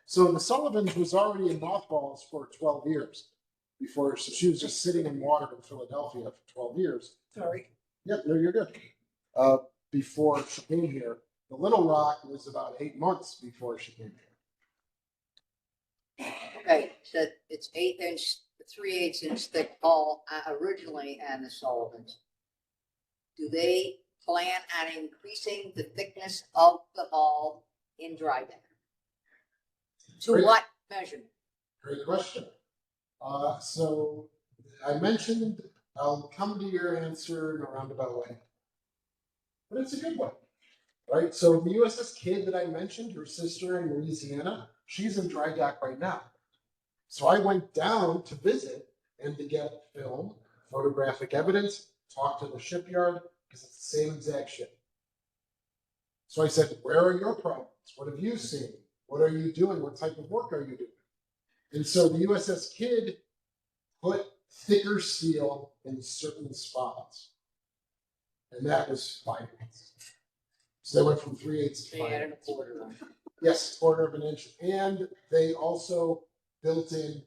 So the Sullivans was already in mothballs for 12 years before. So she was just sitting in water in Philadelphia for 12 years.
Sorry.
Yep, no, you're good. Before she came here. The Little Rock was about 8 months before she came here.
Okay, so it's 3/8 inch thick hull originally on the Sullivans. Do they plan on increasing the thickness of the hull in dry dock? To
Great.
what measurement?
Great question. So I mentioned I'll come to your answer in a roundabout way, but it's a good one, right? So the USS Kid that I mentioned, her sister in Louisiana, she's in dry dock right now. So I went down to visit and to get film, photographic evidence, talk to the shipyard, because it's the same exact ship. So I said, where are your problems? What have you seen? What are you doing? What type of work are you doing? And so the USS Kid put thicker steel in certain spots. And that was 5 inches. So they went from 3/8 to 5
They added a
inches.
quarter.
Yes, 1/4 of an inch. And they also built in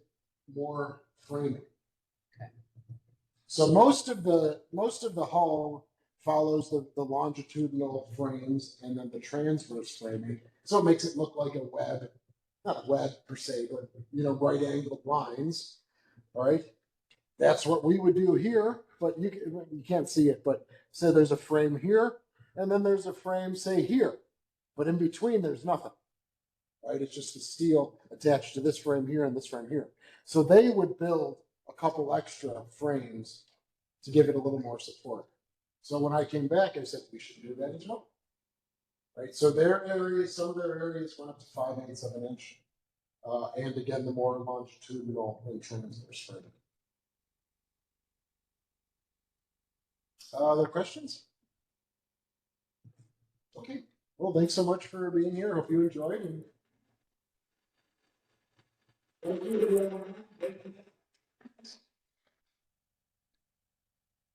more framing.
Okay.
So most of the hull follows the longitudinal frames and then the transverse framing. So it makes it look like a web not web per se, but right angled lines, right? That's what we would do here, but you can't see it, but say there's a frame here, and then there's a frame, say here, but in between there's nothing, right? It's just the steel attached to this frame here and this frame here. So they would build a couple extra frames to give it a little more support. So when I came back, I said we should do that as well. Right, so their areas, some of their areas went up to 5/8 of an inch. And again, the more longitudinal and transverse framing. Other questions? Okay, well, thanks so much for being here. Hope you enjoyed. And...